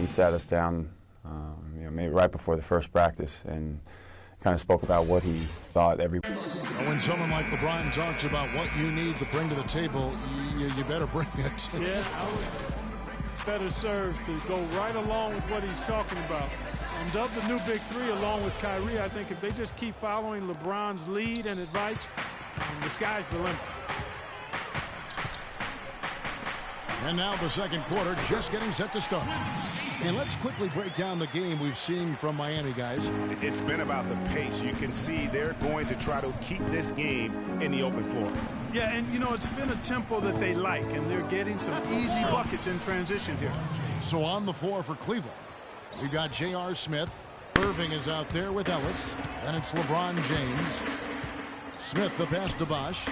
sat us down, maybe right before the first practice, and kind of spoke about what he thought When someone like LeBron talks about what you need to bring to the table, you better bring it. Yeah, I would better serve to go right along with what he's talking about. And dub the new big three along with Kyrie. I think if they just keep following LeBron's lead and advice, the sky's the limit. And now the second quarter just getting set to start. And let's quickly break down the game we've seen from Miami, guys. It's been about the pace. You can see they're going to try to keep this game in the open floor. Yeah, and, it's been a tempo that they like, and they're getting some easy buckets in transition here. So on the floor for Cleveland, we've got J.R. Smith. Irving is out there with Ellis. And it's LeBron James. Smith the pass to Bosh.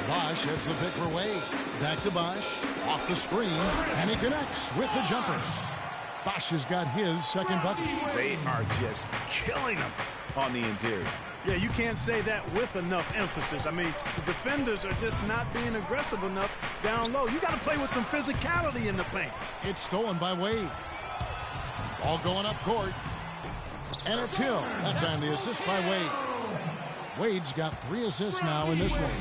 Bosh hits the pick for Wade. Back to Bosh. Off the screen. And he connects with the jumper. Bosh has got his second bucket. They are just killing him on the interior. Yeah, you can't say that with enough emphasis. I mean, the defenders are just not being aggressive enough down low. You got to play with some physicality in the paint. It's stolen by Wade. Ball going up court. And it's Hill. That time the assist by Wade. Wade's got 3 assists now in this one.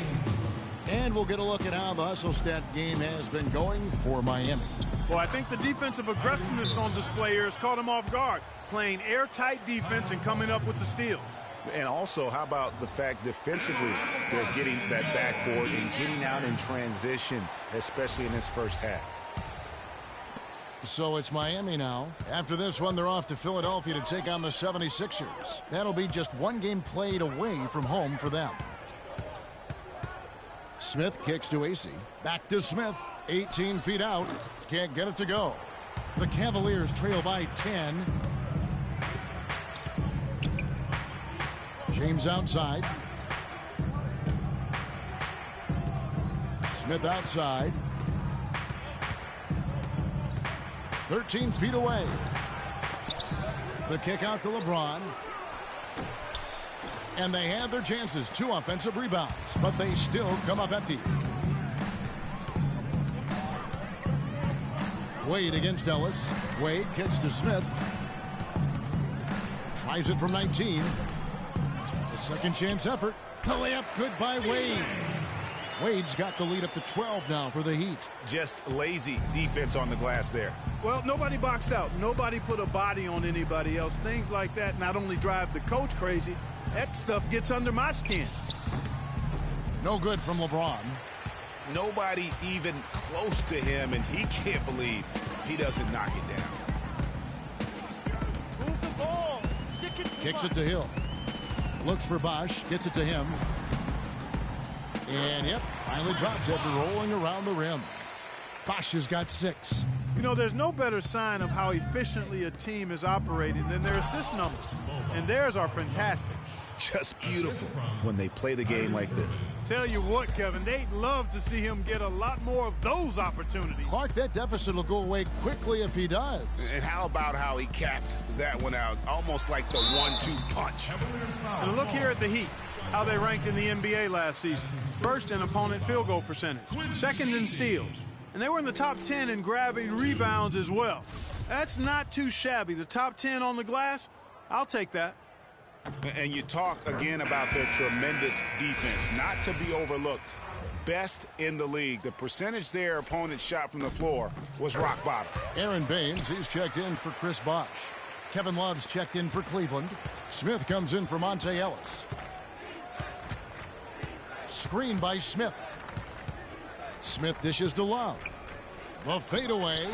And we'll get a look at how the hustle stat game has been going for Miami. Well, I think the defensive aggressiveness on display here has caught him off guard, playing airtight defense and coming up with the steals. And also, how about the fact defensively they're getting that backboard and getting out in transition, especially in this first half. So it's Miami now. After this one, they're off to Philadelphia to take on the 76ers. That'll be just one game played away from home for them. Smith kicks to AC. Back to Smith. 18 feet out. Can't get it to go. The Cavaliers trail by 10. James outside. Smith outside. 13 feet away. The kick out to LeBron. And they had their chances. 2 offensive rebounds, but they still come up empty. Wade against Ellis. Wade kicks to Smith. Tries it from 19. A second chance effort. The layup good by Wade. Wade's got the lead up to 12 now for the Heat. Just lazy defense on the glass there. Well, nobody boxed out. Nobody put a body on anybody else. Things like that not only drive the coach crazy, that stuff gets under my skin. No good from LeBron. Nobody even close to him, and he can't believe he doesn't knock it down. Move the ball. Stick it. Kicks it to Hill. Looks for Bosh. Gets it to him. And, yep, finally drops after rolling around the rim. Bosh has got 6. There's no better sign of how efficiently a team is operating than their assist numbers. And theirs are fantastic. Just beautiful when they play the game like this. Tell you what, Kevin, they'd love to see him get a lot more of those opportunities. Clark, that deficit will go away quickly if he does. And how about how he capped that one out, almost like the 1-2 punch. And look here at the Heat, how they ranked in the NBA last season. First in opponent field goal percentage, second in steals. And they were in the top 10 in grabbing rebounds as well. That's not too shabby. The top 10 on the glass, I'll take that. And you talk again about their tremendous defense, not to be overlooked. Best in the league. The percentage their opponent shot from the floor was rock bottom. Aaron Baines, he's checked in for Chris Bosh. Kevin Love's checked in for Cleveland. Smith comes in for Monte Ellis. Screen by Smith. Smith dishes to Love. The fadeaway.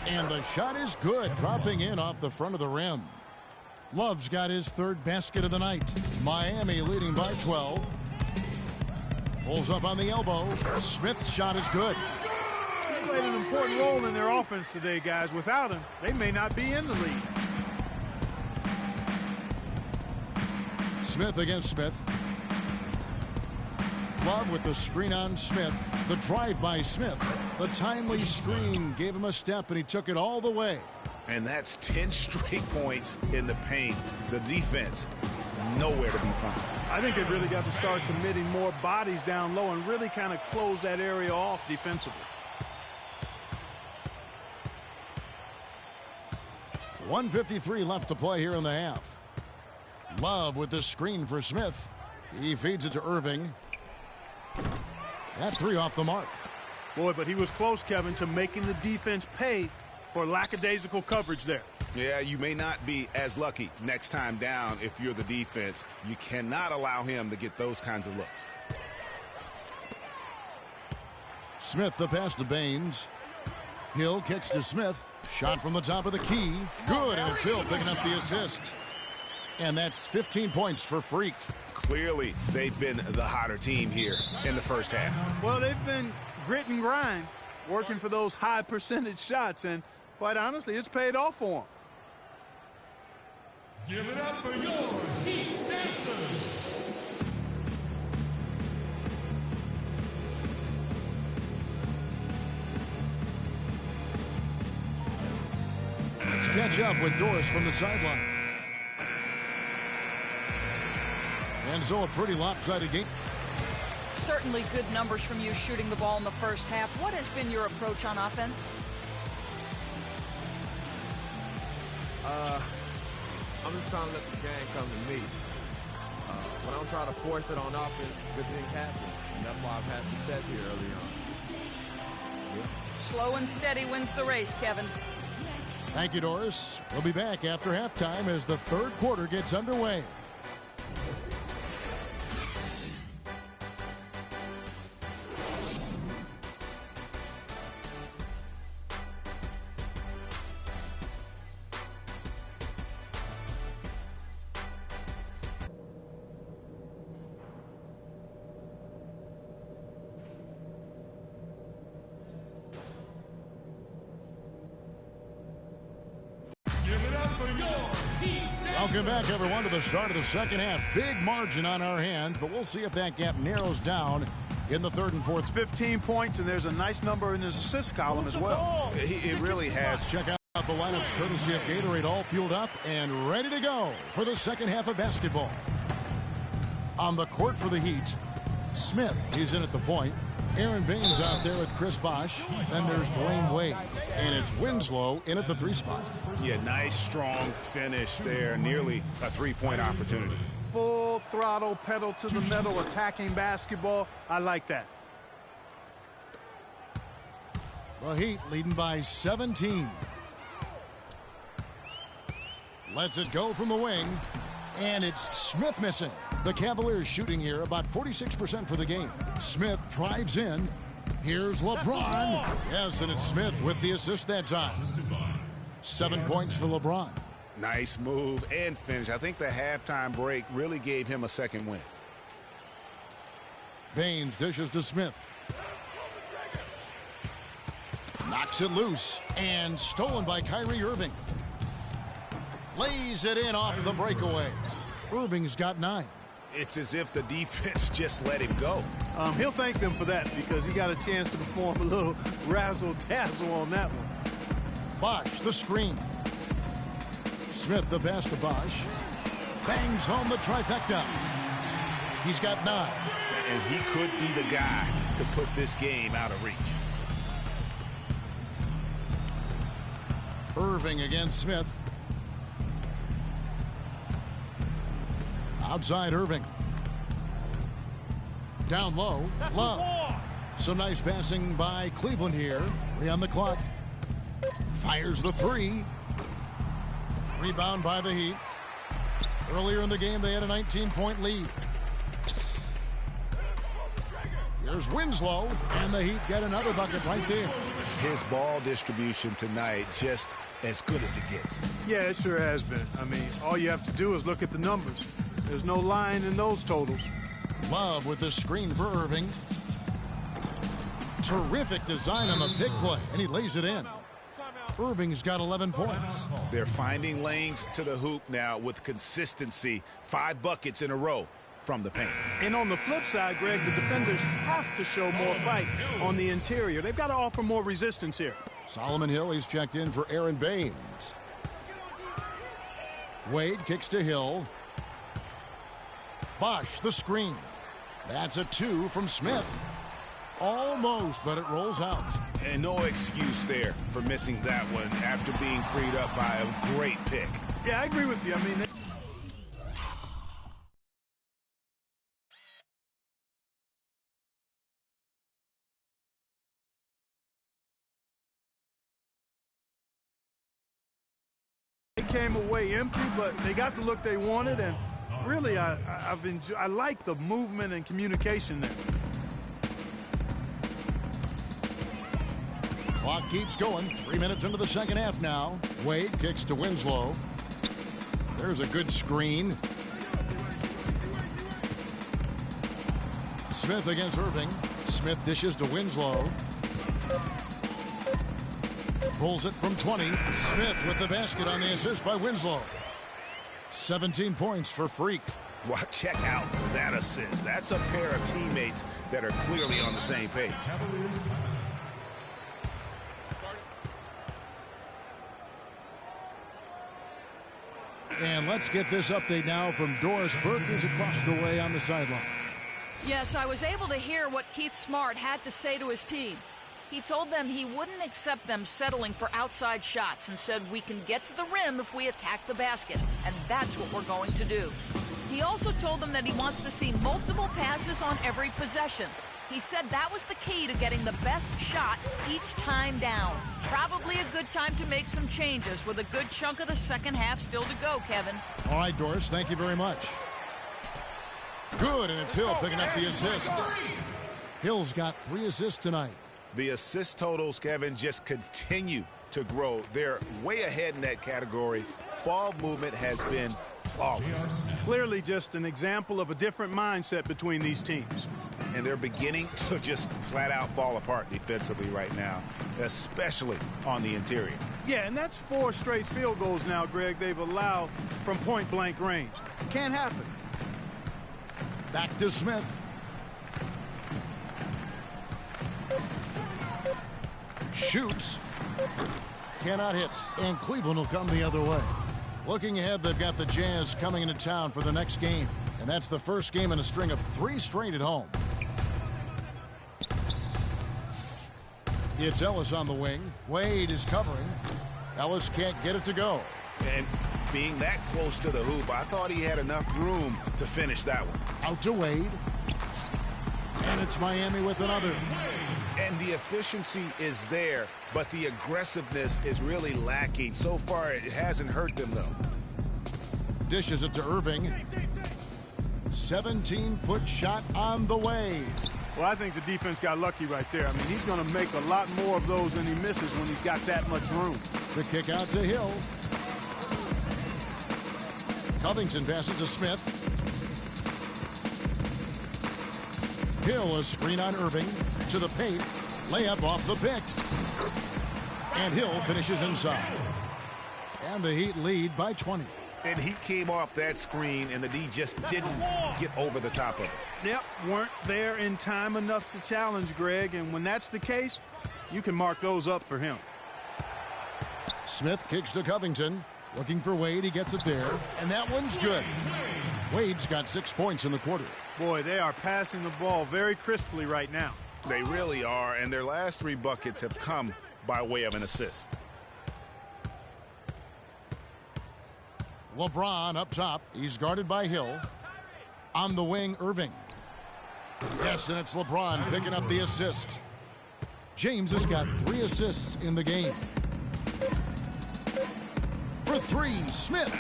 And the shot is good, dropping in off the front of the rim. Love's got his 3rd basket of the night. Miami leading by 12. Pulls up on the elbow. Smith's shot is good. He played an important role in their offense today, guys. Without him, they may not be in the lead. Smith against Smith. Love with the screen on Smith. The drive by Smith. The timely screen gave him a step, and he took it all the way. And that's 10 straight points in the paint. The defense, nowhere to be found. I think they've really got to start committing more bodies down low and really kind of close that area off defensively. 1:53 left to play here in the half. Love with the screen for Smith. He feeds it to Irving. That three off the mark. Boy, but he was close, Kevin, to making the defense pay for lackadaisical coverage there. Yeah, you may not be as lucky next time down if you're the defense. You cannot allow him to get those kinds of looks. Smith the pass to Baines. Hill kicks to Smith. Shot from the top of the key. Good, and it's Hill picking up the assist. And that's 15 points for Freak. Clearly, they've been the hotter team here in the first half. Well, they've been grit and grind, working for those high percentage shots, and quite honestly, it's paid off for them. Give it up for your Heat Dancers. Let's catch up with Doris from the sideline. And so a pretty lopsided game. Certainly good numbers from you shooting the ball in the first half. What has been your approach on offense? I'm just trying to let the game come to me. When I'm trying to force it on offense, good things happen. And that's why I've had success here early on. Yeah. Slow and steady wins the race, Kevin. Thank you, Doris. We'll be back after halftime as the third quarter gets underway. Welcome back, everyone, to the start of the second half. Big margin on our hands, but we'll see if that gap narrows down in the third and fourth. 15 points, and there's a nice number in his assist column as well. It really has. Check out the lineups courtesy of Gatorade, all fueled up and ready to go for the second half of basketball. On the court for the Heat, Smith is in at the point. Aaron Baines out there with Chris Bosh. Then there's Dwayne Wade. And it's Winslow in at the three spot. Yeah, nice, strong finish there. Nearly a three-point opportunity. Full throttle, pedal to the metal, attacking basketball. I like that. The Heat leading by 17. Lets it go from the wing. And it's Smith missing. The Cavaliers shooting here about 46% for the game. Smith drives in. Here's LeBron. Yes, and it's Smith with the assist that time. 7 points for LeBron. Nice move and finish. I think the halftime break really gave him a second win. Baines dishes to Smith. Knocks it loose and stolen by Kyrie Irving. Lays it in off the breakaway. Irving's got 9. It's as if the defense just let him go. He'll thank them for that because he got a chance to perform a little razzle-dazzle on that one. Bosh the screen. Smith the pass to Bosh. Bangs home the trifecta. He's got 9. And he could be the guy to put this game out of reach. Irving against Smith. Outside Irving. Down low. Love. Some nice passing by Cleveland here. 3 on the clock. Fires the 3. Rebound by the Heat. Earlier in the game, they had a 19-point lead. Here's Winslow, and the Heat get another bucket right there. His ball distribution tonight just as good as it gets. Yeah, it sure has been. I mean, all you have to do is look at the numbers. There's no line in those totals. Love with the screen for Irving. Terrific design on the big play, and he lays it in. Irving's got 11 points. They're finding lanes to the hoop now with consistency. 5 buckets in a row from the paint. And on the flip side, Greg, the defenders have to show more fight on the interior. They've got to offer more resistance here. Solomon Hill, he's checked in for Aaron Baines. Wade kicks to Hill. Bosh the screen. That's a 2 from Smith. Almost, but it rolls out. And no excuse there for missing that one after being freed up by a great pick. Yeah, I agree with you. I mean, they came away empty, but they got the look they wanted, and really, I like the movement and communication there. Clock keeps going. 3 minutes into the second half now. Wade kicks to Winslow. There's a good screen. Smith against Irving. Smith dishes to Winslow. Pulls it from 20. Smith with the basket on the assist by Winslow. 17 points for Freak. Well, check out that assist. That's a pair of teammates that are clearly on the same page. And let's get this update now from Doris Burke, who's across the way on the sideline. Yes, I was able to hear what Keith Smart had to say to his team. He told them he wouldn't accept them settling for outside shots and said we can get to the rim if we attack the basket, and that's what we're going to do. He also told them that he wants to see multiple passes on every possession. He said that was the key to getting the best shot each time down. Probably a good time to make some changes with a good chunk of the second half still to go, Kevin. All right, Doris, thank you very much. Good, and it's Hill picking up the assist. Hill's got 3 assists tonight. The assist totals, Kevin, just continue to grow. They're way ahead in that category. Ball movement has been flawless. Clearly just an example of a different mindset between these teams. And they're beginning to just flat out fall apart defensively right now, especially on the interior. Yeah, and that's 4 straight field goals now, Greg, they've allowed from point-blank range. Can't happen. Back to Smith. Shoots. Cannot hit. And Cleveland will come the other way. Looking ahead, they've got the Jazz coming into town for the next game. And that's the first game in a string of 3 straight at home. It's Ellis on the wing. Wade is covering. Ellis can't get it to go. And being that close to the hoop, I thought he had enough room to finish that one. Out to Wade. And it's Miami with another. And the efficiency is there, but the aggressiveness is really lacking. So far, it hasn't hurt them, though. Dishes it to Irving. 17-foot shot on the way. Well, I think the defense got lucky right there. I mean, he's going to make a lot more of those than he misses when he's got that much room. The kick out to Hill. Covington passes to Smith. Hill, a screen on Irving. To the paint. Layup off the pick. And Hill finishes inside. And the Heat lead by 20. And he came off that screen, and the D just didn't get over the top of it. Yep, weren't there in time enough to challenge, Greg. And when that's the case, you can mark those up for him. Smith kicks to Covington. Looking for Wade. He gets it there. And that one's good. Wade's got 6 points in the quarter. Boy, they are passing the ball very crisply right now. They really are, and their last 3 buckets have come by way of an assist. LeBron up top. He's guarded by Hill. On the wing, Irving. Yes, and it's LeBron picking up the assist. James has got 3 assists in the game. For 3, Smith.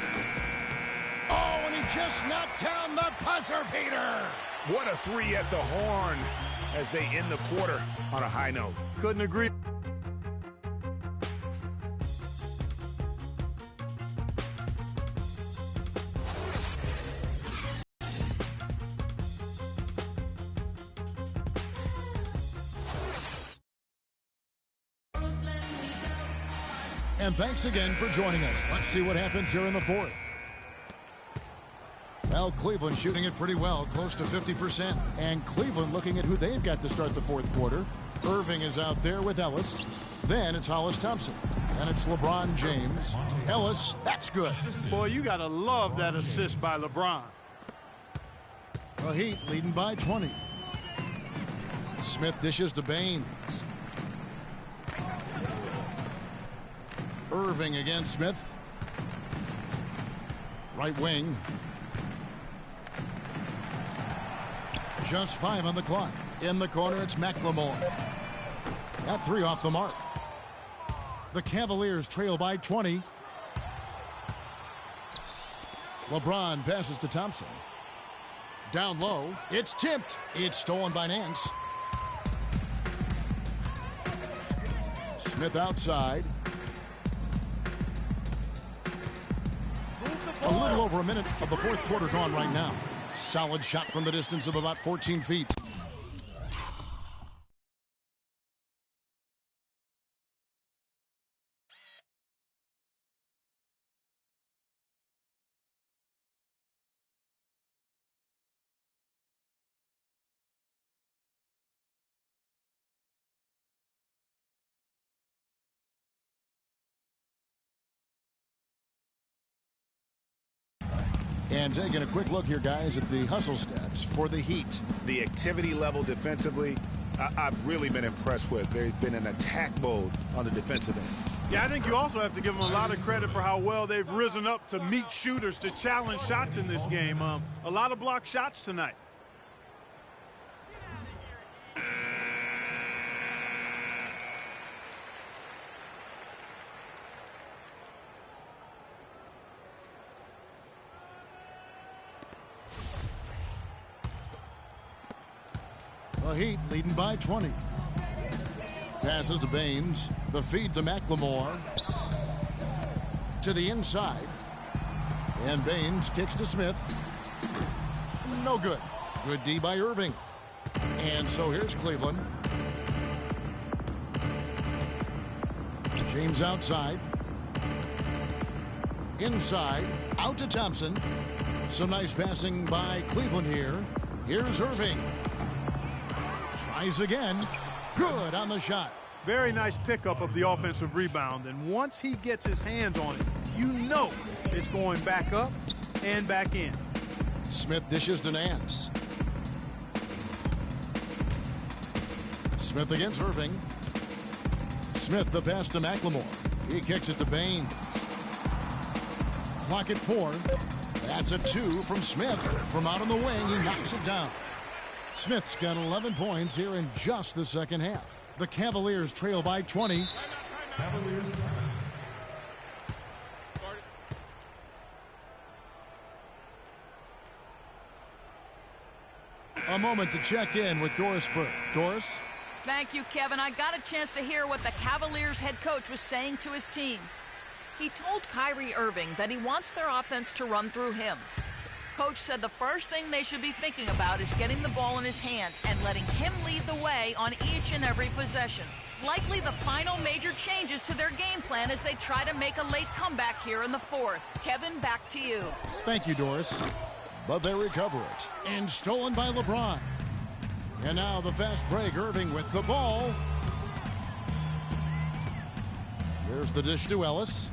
Oh, and he just knocked down the buzzer beater. What a 3 at the horn as they end the quarter on a high note. Couldn't agree. And thanks again for joining us. Let's see what happens here in the 4th. Well, Cleveland shooting it pretty well, close to 50%. And Cleveland looking at who they've got to start the 4th quarter. Irving is out there with Ellis. Then it's Hollis Thompson. And it's LeBron James. Ellis, that's good. Boy, you got to love that assist by LeBron. The Heat leading by 20. Smith dishes to Baines. Irving against Smith. Right wing. Just 5 on the clock. In the corner, it's McLemore. That 3 off the mark. The Cavaliers trail by 20. LeBron passes to Thompson. Down low. It's tipped. It's stolen by Nance. Smith outside. A little over a minute of the fourth quarter gone right now. Solid shot from the distance of about 14 feet. And taking a quick look here, guys, at the hustle stats for the Heat. The activity level defensively, I've really been impressed with. There's been an attack mode on the defensive end. Yeah, I think you also have to give them a lot of credit for how well they've risen up to meet shooters, to challenge shots in this game. A lot of blocked shots tonight. The Heat leading by 20. Passes to Baines. The feed to McLemore. To the inside. And Baines kicks to Smith. No good. Good D by Irving. And so here's Cleveland. James outside. Inside. Out to Thompson. Some nice passing by Cleveland here. Here's Irving. Tries again. Good on the shot. Very nice pickup of the offensive rebound. And once he gets his hands on it, you know it's going back up and back in. Smith dishes to Nance. Smith against Irving. Smith the pass to McLemore. He kicks it to Baines. Clock at 4. That's a 2 from Smith. From out on the wing, he knocks it down. Smith's got 11 points here in just the second half. The Cavaliers trail by 20. Cavaliers. A moment to check in with Doris Burke. Doris? Thank you, Kevin. I got a chance to hear what the Cavaliers head coach was saying to his team. He told Kyrie Irving that he wants their offense to run through him. Coach said the first thing they should be thinking about is getting the ball in his hands and letting him lead the way on each and every possession. Likely the final major changes to their game plan as they try to make a late comeback here in the fourth. Kevin, back to you. Thank you, Doris. But they recover it. And stolen by LeBron. And now the fast break. Irving with the ball. There's the dish to Ellis.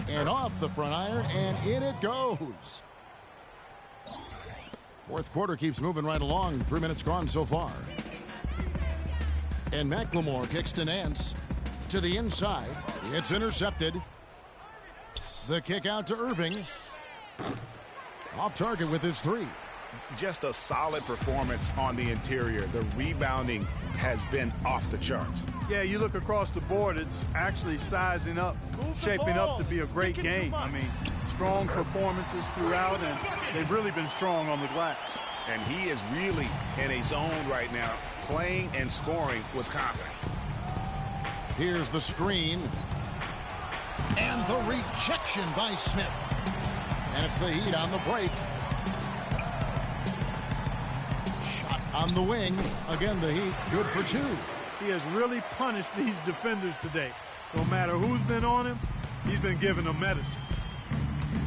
And off the front iron, and in it goes. Fourth quarter keeps moving right along. 3 minutes gone so far. And McLemore kicks to Nance. To the inside. It's intercepted. The kick out to Irving. Off target with his 3. Just a solid performance on the interior. The rebounding has been off the charts. Yeah, you look across the board, it's actually sizing up, shaping up to be a great game. I mean, strong performances throughout, and they've really been strong on the glass. And he is really in a zone right now, playing and scoring with confidence. Here's the screen. And the rejection by Smith. And it's the Heat on the break. Shot on the wing. Again, the Heat good for 2. He has really punished these defenders today. No matter who's been on him, he's been giving them medicine.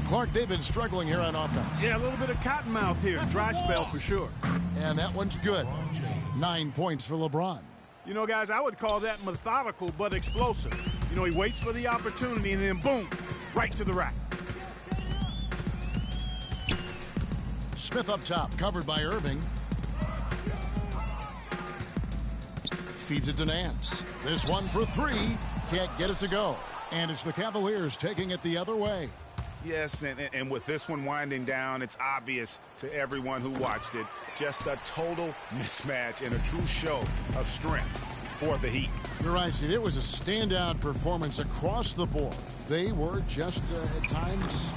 Clark, they've been struggling here on offense. Yeah, a little bit of cottonmouth here. Dry spell for sure. And that one's good. 9 points for LeBron. You know, guys, I would call that methodical but explosive. You know, he waits for the opportunity and then boom, right to the rack. Smith up top, covered by Irving. Feeds it to Nance. This one for 3. Can't get it to go. And it's the Cavaliers taking it the other way. Yes, and with this one winding down, it's obvious to everyone who watched it. Just a total mismatch and a true show of strength for the Heat. You're right, Steve. It was a standout performance across the board. They were just, at times,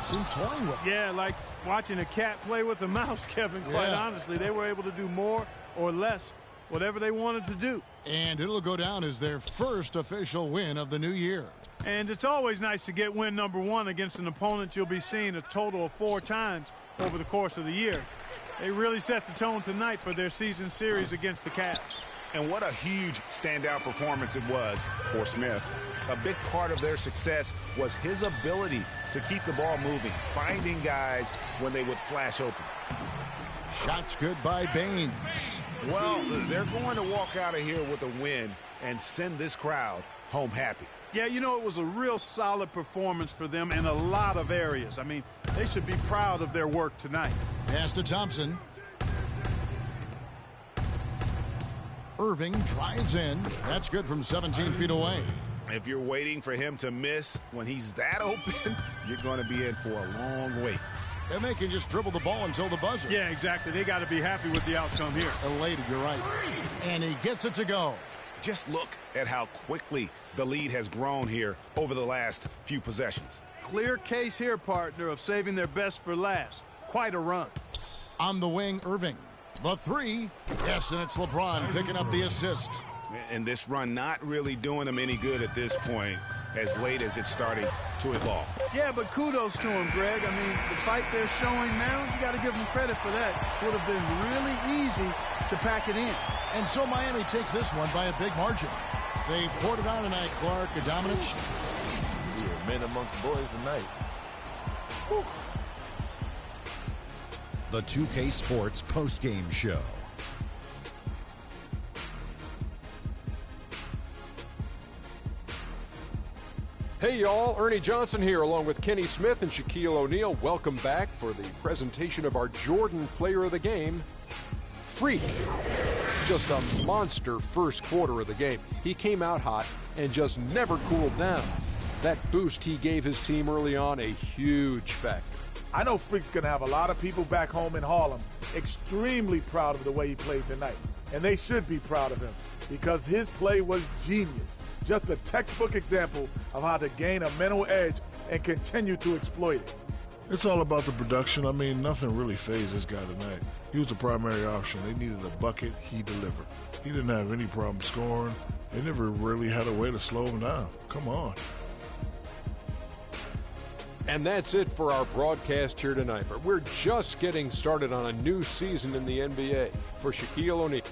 seemed toying with it. Yeah, like watching a cat play with a mouse, Kevin, quite honestly. They were able to do more or less, whatever they wanted to do. And it'll go down as their first official win of the new year. And it's always nice to get win number 1 against an opponent you'll be seeing a total of 4 times over the course of the year. They really set the tone tonight for their season series against the Cavs. And what a huge standout performance it was for Smith. A big part of their success was his ability to keep the ball moving, finding guys when they would flash open. Shots good by Baines. Well, they're going to walk out of here with a win and send this crowd home happy. Yeah, you know, it was a real solid performance for them in a lot of areas. I mean, they should be proud of their work tonight. Pass to Thompson. Irving drives in. That's good from 17 feet away. If you're waiting for him to miss when he's that open, you're going to be in for a long wait. And they can just dribble the ball until the buzzer. Yeah, exactly. They got to be happy with the outcome here. Elated, you're right. And he gets it to go. Just look at how quickly the lead has grown here over the last few possessions. Clear case here, partner, of saving their best for last. Quite a run. On the wing, Irving. The 3. Yes, and it's LeBron picking up the assist. And this run not really doing them any good at this point, as late as it's starting to evolve. Yeah, but kudos to him, Greg. I mean, the fight they're showing now, you got to give them credit for that. Would have been really easy to pack it in. And so Miami takes this one by a big margin. They poured it on tonight, Clark, a dominant. Yeah, men amongst boys tonight. Whew. The 2K Sports postgame show. Hey y'all, Ernie Johnson here along with Kenny Smith and Shaquille O'Neal. Welcome back for the presentation of our Jordan Player of the Game, Freak. Just a monster first quarter of the game. He came out hot and just never cooled down. That boost he gave his team early on, a huge factor. I know Freak's going to have a lot of people back home in Harlem extremely proud of the way he played tonight. And they should be proud of him because his play was genius. Just a textbook example of how to gain a mental edge and continue to exploit it. It's all about the production. I mean, nothing really fazed this guy tonight. He was the primary option. They needed a bucket. He delivered. He didn't have any problem scoring. They never really had a way to slow him down. Come on. And that's it for our broadcast here tonight. But we're just getting started on a new season in the NBA. For Shaquille O'Neal.